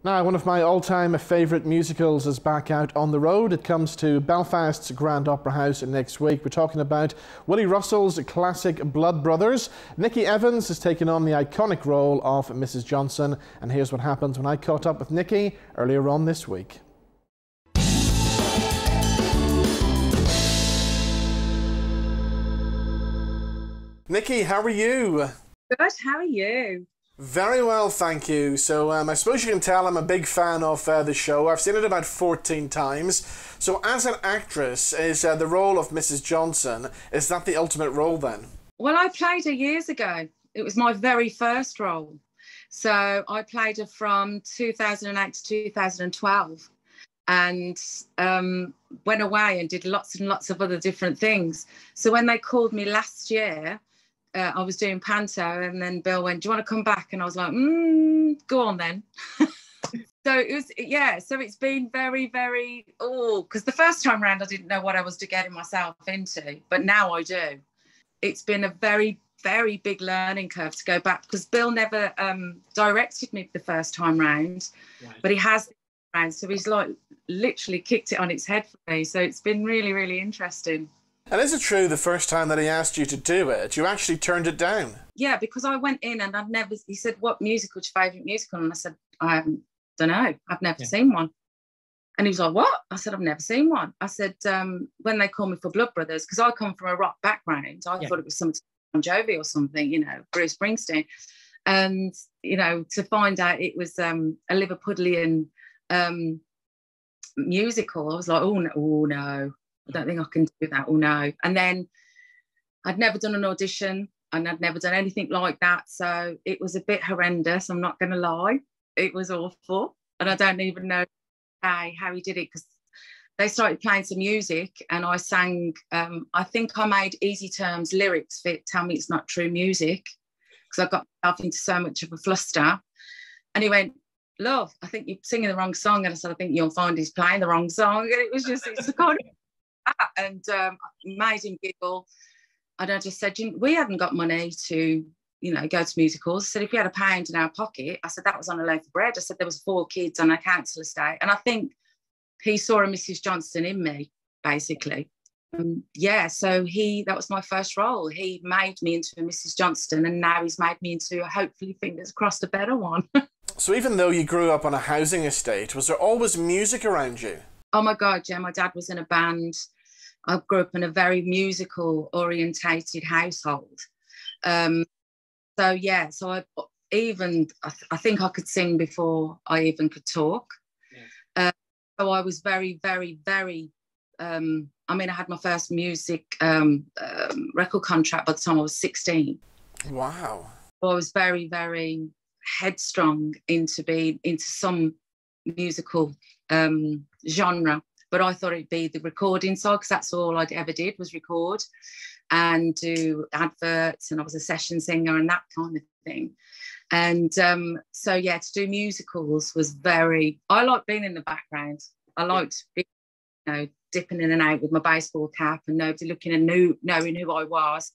Now, one of my all-time favourite musicals is back out on the road. It comes to Belfast's Grand Opera House next week. We're talking about Willy Russell's classic Blood Brothers. Niki Evans has taken on the iconic role of Mrs Johnstone, and here's what happened when I caught up with Niki earlier on this week. Niki, how are you? Good, how are you? Very well, thank you. So I suppose you can tell I'm a big fan of the show. I've seen it about 14 times. So as an actress, is the role of Mrs Johnstone, is that the ultimate role then? Well, I played her years ago. It was my very first role. So I played her from 2008 to 2012 and went away and did lots and lots of other different things. So when they called me last year, I was doing panto, and then Bill went, "Do you want to come back?" And I was like, "Go on then." So it was, yeah. So it's been very, very, because the first time round I didn't know what I was getting myself into, but now I do. It's been a very, very big learning curve to go back, because Bill never directed me the first time round, right. But he has, so he's like literally kicked it on its head for me. So it's been really, really interesting. And is it true the first time that he asked you to do it, you actually turned it down? Yeah, because I went in and he said, "What musical's your favourite musical?" And I said, "I don't know, I've never seen one." And he was like, "What?" I said, "I've never seen one." I said, when they call me for Blood Brothers, because I come from a rock background, I thought it was something Bon Jovi or something, Bruce Springsteen. And, to find out it was a Liverpudlian musical, I was like, oh no. I don't think I can do that. Oh, no. And then I'd never done an audition and I'd never done anything like that. So it was a bit horrendous. I'm not going to lie. It was awful. And I don't even know how he did it, because they started playing some music and I sang, I think I made Easy Terms lyrics fit Tell Me It's Not True Music, because I got myself into so much of a fluster. And he went, "Love, I think you're singing the wrong song." And I said, "I think you'll find he's playing the wrong song." And it was just, it's the kind of and made him giggle. And I just said, "We haven't got money to, go to musicals." I said, "If we had £1 in our pocket," I said, "that was on a loaf of bread." I said, "There was 4 kids on a council estate." And I think he saw a Mrs Johnstone in me, basically. So that was my first role. He made me into a Mrs Johnstone, and now he's made me into, hopefully, fingers crossed, a better one. So even though you grew up on a housing estate, was there always music around you? Oh my God, yeah, my dad was in a band. I grew up in a very musical orientated household. So I think I could sing before I even could talk. Yeah. So I was very, very, very, I had my first music record contract by the time I was 16. Wow. So I was very, very headstrong into some musical genre, but I thought it'd be the recording side, because that's all I'd ever did was record and do adverts, and I was a session singer and that kind of thing. And to do musicals was I liked being in the background. I liked being, dipping in and out with my baseball cap and nobody looking and knowing who I was.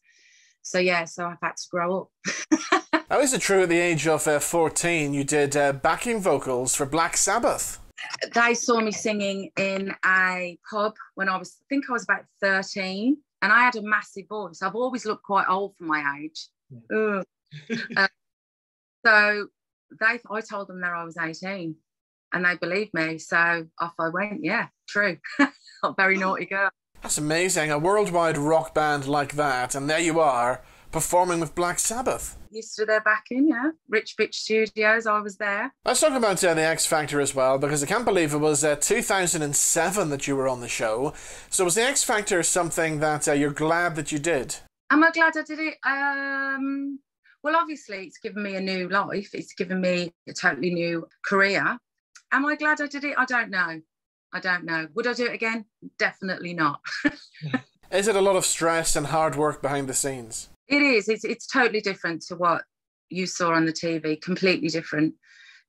So I've had to grow up. Now, is it true at the age of 14 you did backing vocals for Black Sabbath? They saw me singing in a pub when I think I was about 13, and I had a massive voice. I've always looked quite old for my age. Yeah. So I told them that I was 18, and they believed me. So off I went. Yeah, true. A very naughty girl. That's amazing. A worldwide rock band like that, and there you are, performing with Black Sabbath. Used to their backing, yeah. Rich Bitch Studios, I was there. Let's talk about the X Factor as well, because I can't believe it was 2007 that you were on the show. So was the X Factor something that you're glad that you did? Am I glad I did it? Well, obviously, it's given me a new life. It's given me a totally new career. Am I glad I did it? I don't know. Would I do it again? Definitely not. Is it a lot of stress and hard work behind the scenes? It is. It's totally different to what you saw on the TV. Completely different.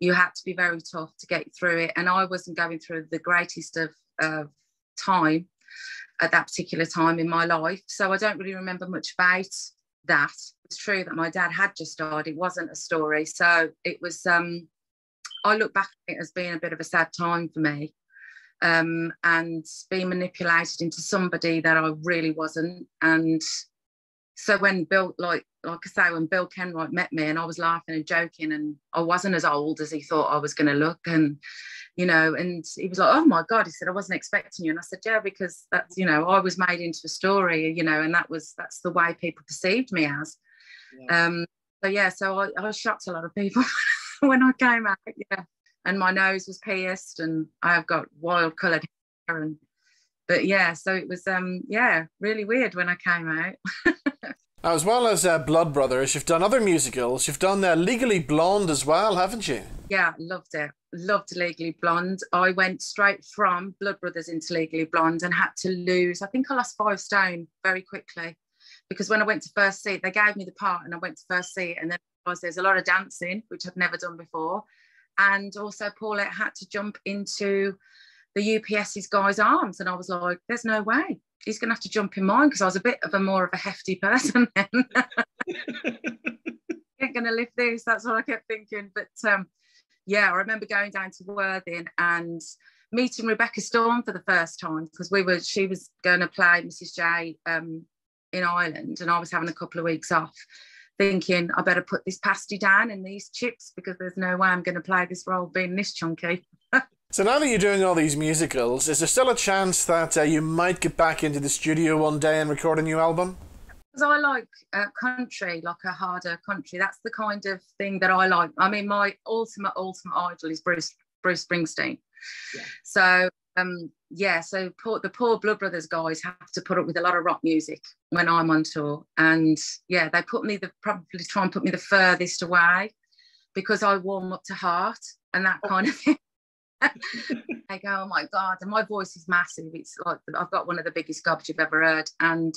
You had to be very tough to get through it. And I wasn't going through the greatest of time at that particular time in my life. So I don't really remember much about that. It's true that my dad had just died. It wasn't a story. So it was I look back at it as being a bit of a sad time for me, and being manipulated into somebody that I really wasn't. And so when Bill, like I say, when Bill Kenwright met me, and I was laughing and joking, and I wasn't as old as he thought I was going to look, and you know, and he was like, "Oh my God," he said, "I wasn't expecting you." And I said, "Yeah, because that's, you know, I was made into a story, you know, and that's the way people perceived me as." Yeah. So I shocked a lot of people when I came out, yeah. And my nose was pierced, and I've got wild coloured hair, and but yeah, so it was really weird when I came out. Now, as well as Blood Brothers, you've done other musicals. You've done Legally Blonde as well, haven't you? Yeah, loved it. Loved Legally Blonde. I went straight from Blood Brothers into Legally Blonde and had to lose. I think I lost 5 stone very quickly, because when I went to first see it, they gave me the part and I went to first see it, and then there's a lot of dancing, which I've never done before. And also Paulette had to jump into the UPS's guy's arms, and I was like, there's no way he's gonna have to jump in mine, because I was a bit of a more of a hefty person then. Ain't gonna lift this, that's what I kept thinking. But yeah, I remember going down to Worthing and meeting Rebecca Storm for the first time, because she was going to play Mrs J in Ireland, and I was having a couple of weeks off, thinking I better put this pasty down and these chips, because there's no way I'm going to play this role being this chunky. So now that you're doing all these musicals, is there still a chance that you might get back into the studio one day and record a new album? Because I like country, like a harder country. That's the kind of thing that I like. I mean, my ultimate idol is Bruce Springsteen. Yeah. So the poor Blood Brothers guys have to put up with a lot of rock music when I'm on tour, and yeah, they probably try and put me the furthest away, because I warm up to Heart and that kind of thing. I go, oh my God, and my voice is massive. It's like I've got one of the biggest gobs you've ever heard. And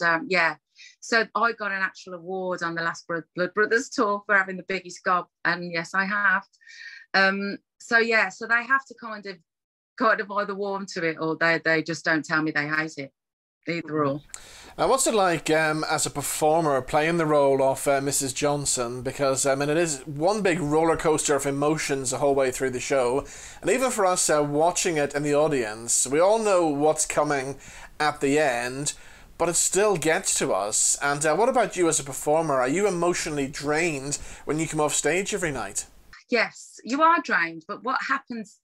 so I got an actual award on the last Blood Brothers tour for having the biggest gob, and yes, I have. So they have to kind of either warm to it, or they just don't tell me they hate it. Either or. What's it like as a performer playing the role of Mrs Johnstone? Because I mean, it is one big roller coaster of emotions the whole way through the show, and even for us watching it in the audience, we all know what's coming at the end, but it still gets to us. And what about you as a performer? Are you emotionally drained when you come off stage every night? Yes, you are drained, but what happens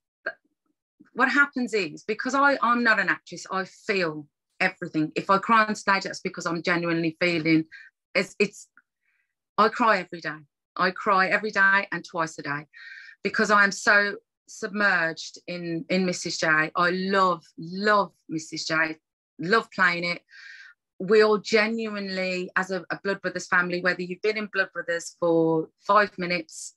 is, because I'm not an actress, I feel everything. If I cry on stage, that's because I'm genuinely feeling I cry every day. I cry every day and twice a day, because I am so submerged in Mrs J. I love Mrs J, love playing it. We all genuinely, as a Blood Brothers family, whether you've been in Blood Brothers for 5 minutes,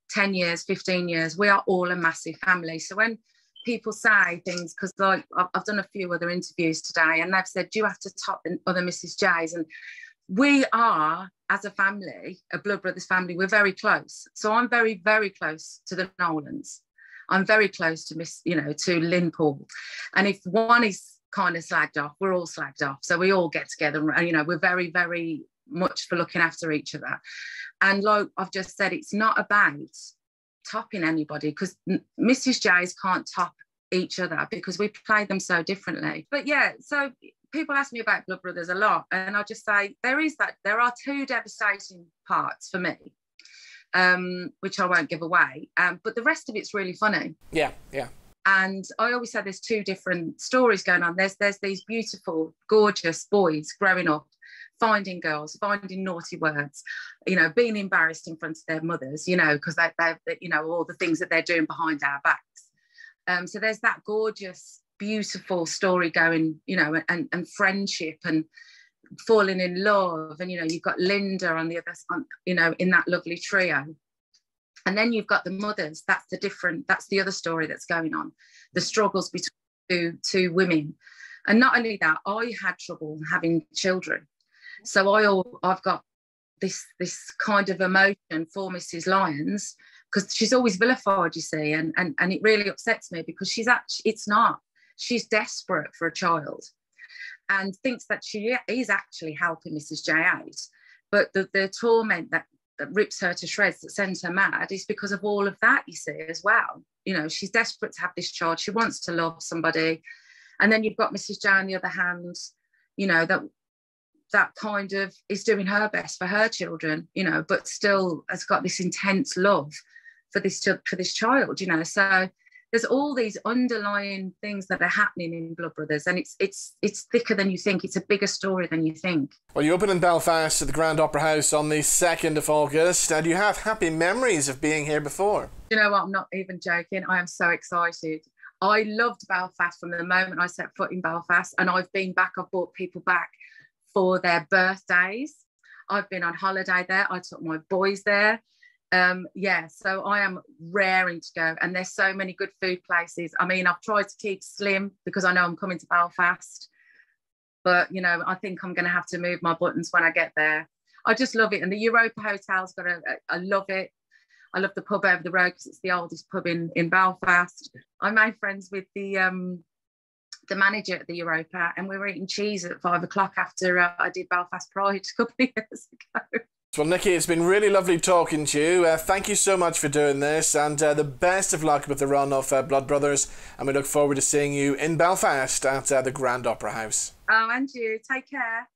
10 years, 15 years, we are all a massive family. So when people say things, because like I've done a few other interviews today, and they've said, do you have to top the other Mrs J's? And we are, as a family, a Blood Brothers family, we're very close. So I'm very, very close to the Nolans. I'm very close to Lynn Paul. And if one is kind of slagged off, we're all slagged off. So we all get together, and we're very, very much for looking after each other. And like I've just said, it's not about topping anybody, because Mrs J's can't top each other, because we play them so differently. But yeah, so people ask me about Blood Brothers a lot, and I just say there are 2 devastating parts for me, which I won't give away, but the rest of it's really funny. Yeah. And I always say there's 2 different stories going on. There's these beautiful, gorgeous boys growing up, finding girls, finding naughty words, being embarrassed in front of their mothers, because they all the things that they're doing behind our backs. So there's that gorgeous, beautiful story going, and friendship and falling in love. And, you've got Linda on the other, in that lovely trio. And then you've got the mothers. That's the other story that's going on, the struggles between two women. And not only that, I had trouble having children. So I've got this kind of emotion for Mrs Lyons, because she's always vilified, you see, and it really upsets me, because she's desperate for a child and thinks that she is actually helping Mrs J out, but the torment that that rips her to shreds, that sends her mad, is because of all of that, you see, as well. You know, she's desperate to have this child. She wants to love somebody. And then you've got Mrs. Joe on the other hand, you know, that kind of is doing her best for her children, you know, but still has got this intense love for this child, you know. So there's all these underlying things that are happening in Blood Brothers, and it's thicker than you think. It's a bigger story than you think. Well, you open in Belfast at the Grand Opera House on the 2nd of August, and you have happy memories of being here before. You know what? I'm not even joking. I am so excited. I loved Belfast from the moment I set foot in Belfast, and I've been back. I've brought people back for their birthdays. I've been on holiday there. I took my boys there. Yeah, so I am raring to go, and there's so many good food places. I mean, I've tried to keep slim because I know I'm coming to Belfast, but you know, I think I'm going to have to move my buttons when I get there. I just love it, and the Europa Hotel's got I love it. I love the pub over the road because it's the oldest pub in Belfast. I made friends with the manager at the Europa, and we were eating cheese at 5 o'clock after I did Belfast Pride a couple of years ago. Well, Niki, it's been really lovely talking to you. Thank you so much for doing this, and the best of luck with the run of Blood Brothers, and we look forward to seeing you in Belfast at the Grand Opera House. Oh, and you. Take care.